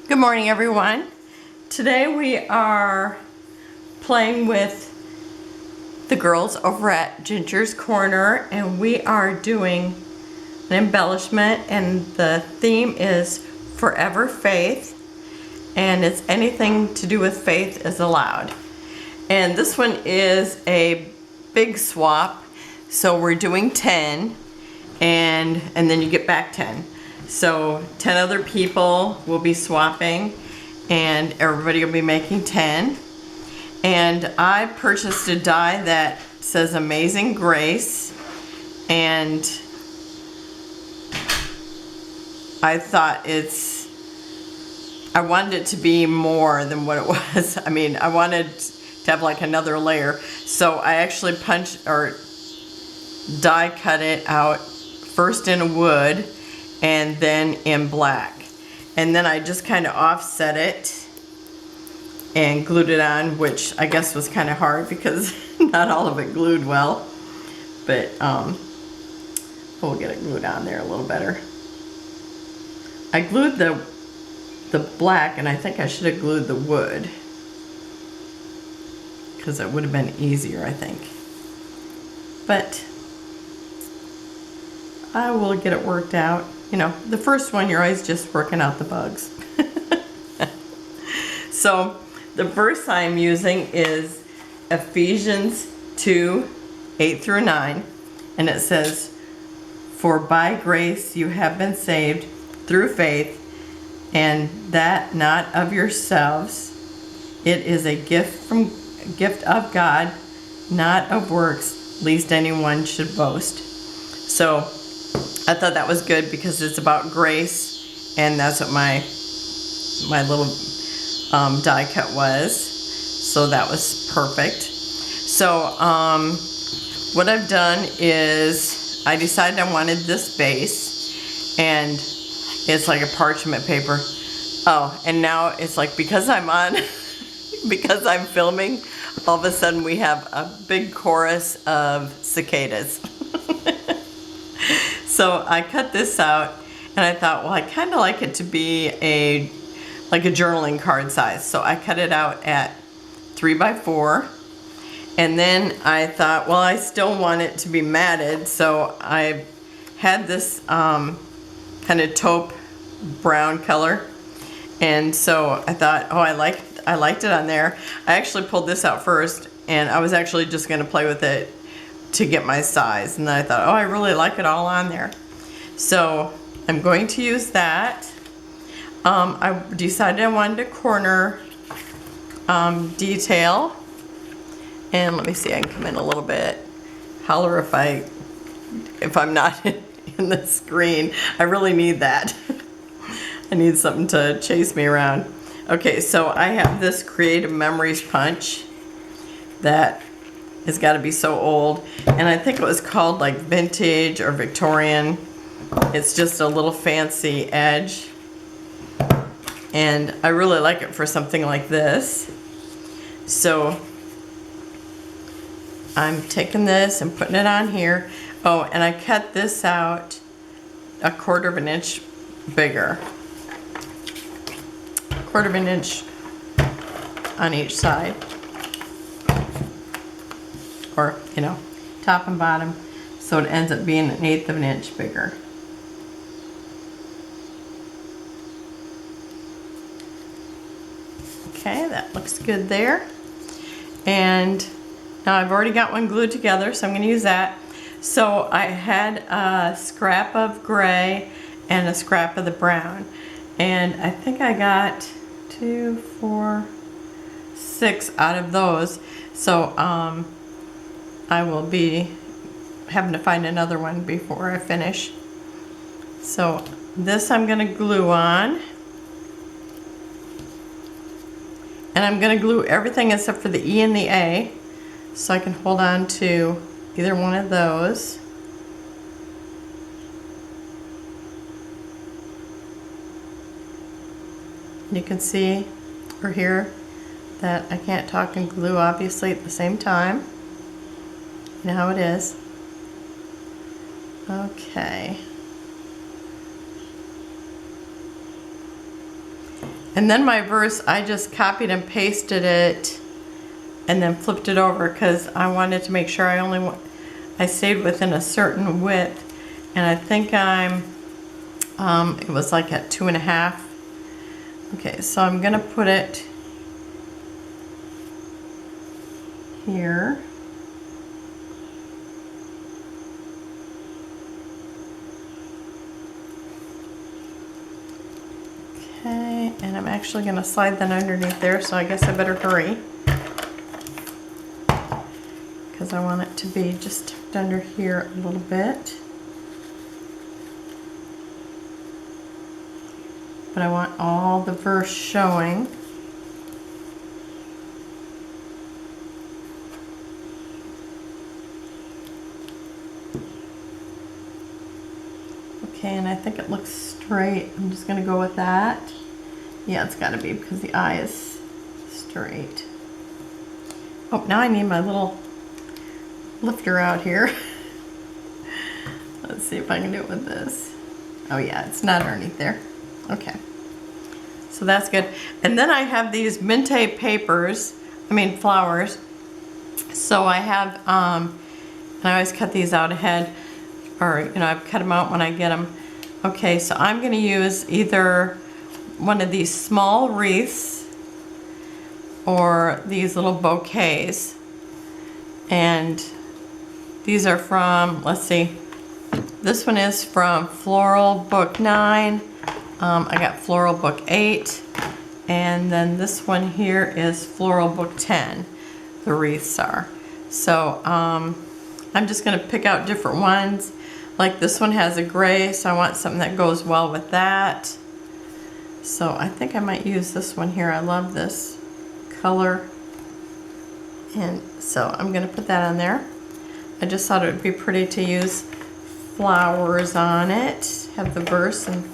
Good morning, everyone. Today we are playing with the girls over at Ginger's Corner, and we are doing an embellishment, and the theme is Forever Faith, and it's anything to do with faith is allowed. And this one is a big swap, so we're doing 10 and then you get back 10. So 10 other people will be swapping and everybody will be making 10. And I purchased a die that says Amazing Grace, and I thought I wanted it to be more than what it was. I mean, I wanted to have like another layer. So I actually die cut it out first in wood and then in black. And then I just kind of offset it and glued it on, which I guess was kind of hard because not all of it glued well. But we'll get it glued on there a little better. I glued the black, and I think I should have glued the wood because it would have been easier, I think. But I will get it worked out. You know, the first one, you're always just working out the bugs. So the verse I'm using is Ephesians 2:8-9, and it says, "For by grace you have been saved through faith, and that not of yourselves. It is a gift of God, not of works, lest anyone should boast." So I thought that was good because it's about grace, and that's what my little die cut was. So that was perfect. So what I've done is I decided I wanted this base, and it's like a parchment paper. Oh, and now it's like because I'm filming, all of a sudden we have a big chorus of cicadas. So I cut this out, and I thought, well, I kind of like it to be like a journaling card size. So I cut it out at 3x4, and then I thought, well, I still want it to be matted, so I had this kind of taupe brown color, and so I thought, oh, I liked it on there. I actually pulled this out first, and I was actually just going to play with it to get my size, and then I thought, oh, I really like it all on there. So I'm going to use that. I decided I wanted a corner detail, and let me see, I can come in a little bit. Holler if I'm not in the screen. I really need that. I need something to chase me around. Okay, so I have this Creative Memories punch that has got to be so old, and I think it was called like vintage or Victorian. It's just a little fancy edge, and I really like it for something like this. So I'm taking this and putting it on here. Oh, and I cut this out 1/4 inch bigger. 1/4 inch on each side. Or, you know, top and bottom, so it ends up being 1/8 inch bigger. Okay, that looks good there. And now I've already got one glued together, so I'm going to use that. So I had a scrap of gray and a scrap of the brown, and I think I got 2, 4, 6 out of those. So I will be having to find another one before I finish. So this I'm going to glue on. And I'm going to glue everything except for the E and the A, so I can hold on to either one of those. You can see or hear that I can't talk and glue obviously at the same time. You know how it is. Okay. And then my verse, I just copied and pasted it and then flipped it over because I wanted to make sure I stayed within a certain width. And I think it was like at 2.5. Okay, so I'm gonna put it here. Okay, and I'm actually gonna slide that underneath there, so I guess I better hurry, because I want it to be just tucked under here a little bit. But I want all the verse showing. Okay, and I think it looks straight. I'm just gonna go with that. Yeah, it's gotta be because the eye is straight. Oh, now I need my little lifter out here. Let's see if I can do it with this. Oh yeah, it's not underneath there. Okay, so that's good. And then I have these Minte papers, flowers. So I have, and I always cut these out ahead, or I've cut them out when I get them. Okay, so I'm gonna use either one of these small wreaths or these little bouquets. And these are from, let's see, this one is from Floral Book 9. I got Floral Book 8, and then this one here is Floral Book 10, the wreaths are. So I'm just gonna pick out different ones. Like this one has a gray, so I want something that goes well with that. So I think I might use this one here. I love this color. And so I'm gonna put that on there. I just thought it would be pretty to use flowers on it, have the verse and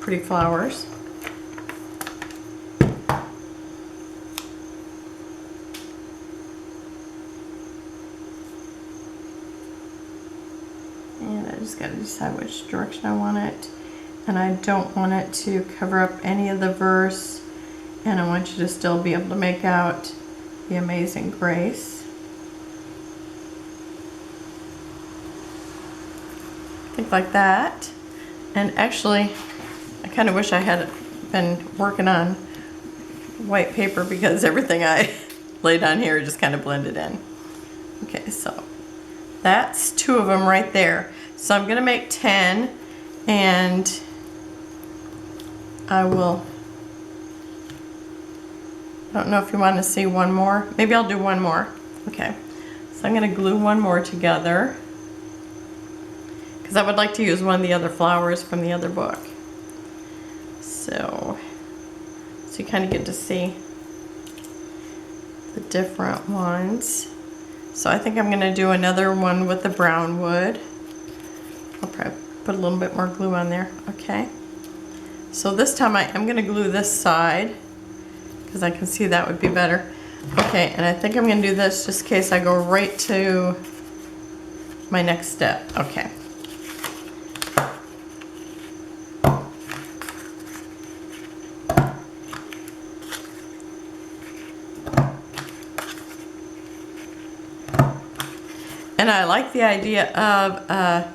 pretty flowers. And I just gotta decide which direction I want it. And I don't want it to cover up any of the verse. And I want you to still be able to make out the Amazing Grace. I think like that. And actually, I kind of wish I had been working on white paper because everything I laid on here just kind of blended in. Okay, so that's 2 of them right there. So I'm gonna make 10, and I don't know if you want to see one more. Maybe I'll do one more. Okay, so I'm gonna glue one more together because I would like to use one of the other flowers from the other book. So you kind of get to see the different ones. So I think I'm gonna do another one with the brown wood. I'll probably put a little bit more glue on there. Okay. So this time I am gonna glue this side because I can see that would be better. Okay, and I think I'm gonna do this just in case I go right to my next step. Okay. And I like the idea of, a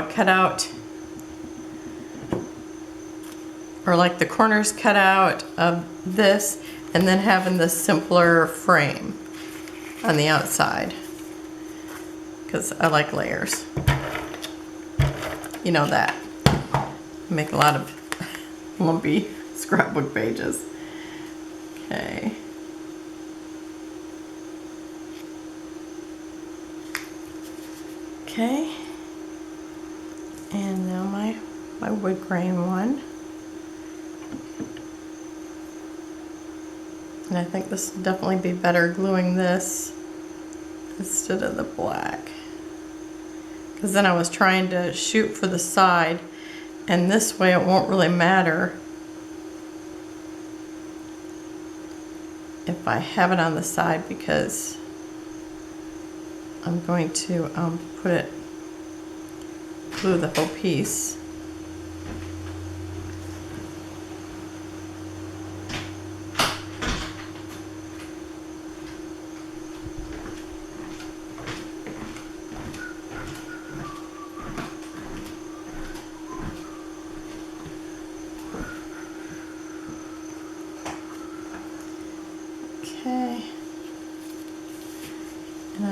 cutout, or like the corners cut out of this, and then having the simpler frame on the outside, because I like layers. You know that. I make a lot of lumpy scrapbook pages. Okay. Okay, and now my wood grain one. And I think this will definitely be better gluing this instead of the black. Because then I was trying to shoot for the side, and this way it won't really matter if I have it on the side, because I'm going to glue the whole piece.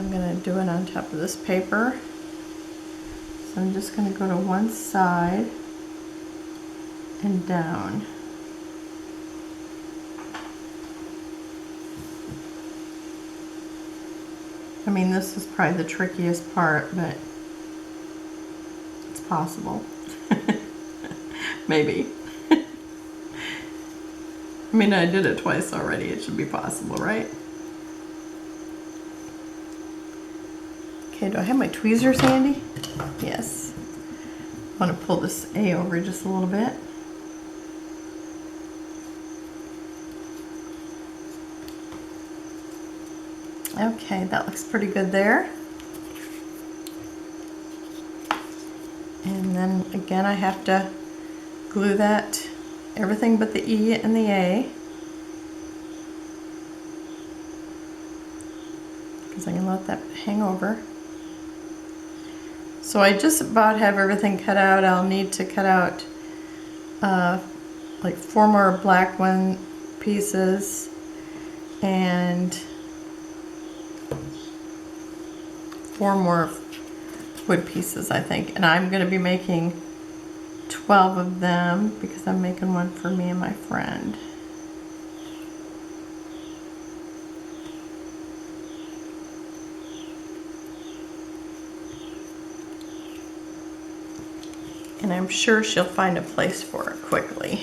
I'm going to do it on top of this paper. So I'm just going to go to one side and down. I mean, this is probably the trickiest part, but it's possible. Maybe. I mean, I did it twice already. It should be possible, right? Okay, do I have my tweezers handy? Yes. I want to pull this A over just a little bit. Okay, that looks pretty good there. And then again, I have to glue that, everything but the E and the A, because I can let that hang over. So I just about have everything cut out. I'll need to cut out like 4 more black one pieces and 4 more wood pieces, I think. And I'm going to be making 12 of them because I'm making one for me and my friend. And I'm sure she'll find a place for it quickly.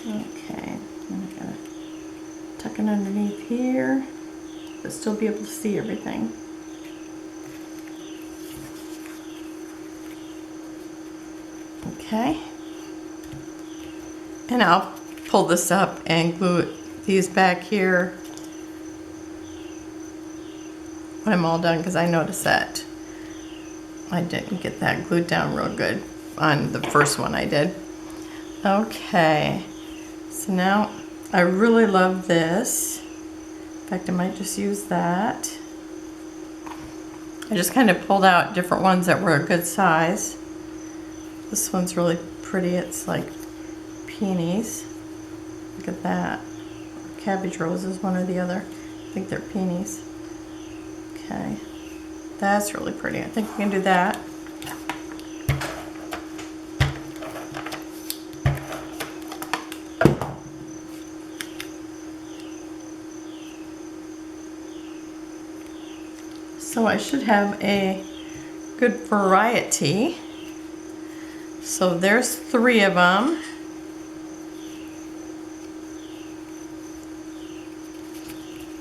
Okay, I'm gonna tuck it underneath here, but still be able to see everything. Okay. And I'll pull this up and glue these back here when I'm all done, because I noticed that I didn't get that glued down real good on the first one I did. Okay, so now I really love this. In fact, I might just use that. I just kind of pulled out different ones that were a good size. This one's really pretty. It's like peonies. Look at that. Cabbage roses, one or the other. I think they're peonies. Okay. That's really pretty. I think we can do that. So I should have a good variety. So there's 3 of them.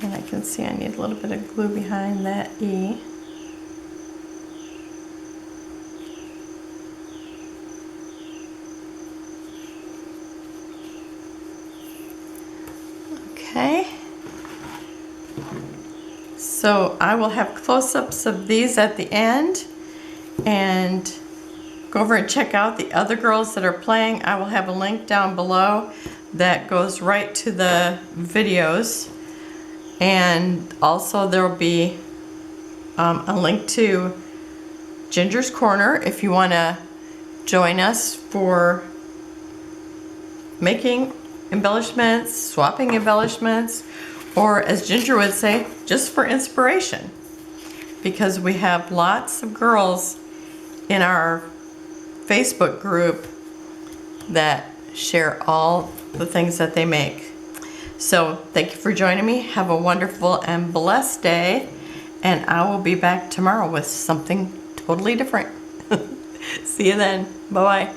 And I can see I need a little bit of glue behind that E. Okay. So I will have close-ups of these at the end, and go over and check out the other girls that are playing. I will have a link down below that goes right to the videos. And also there will be a link to Ginger's Corner if you want to join us for making embellishments, swapping embellishments, or as Ginger would say, just for inspiration. Because we have lots of girls in our Facebook group that share all the things that they make. So thank you for joining me. Have a wonderful and blessed day, and I will be back tomorrow with something totally different. See you then. Bye-bye.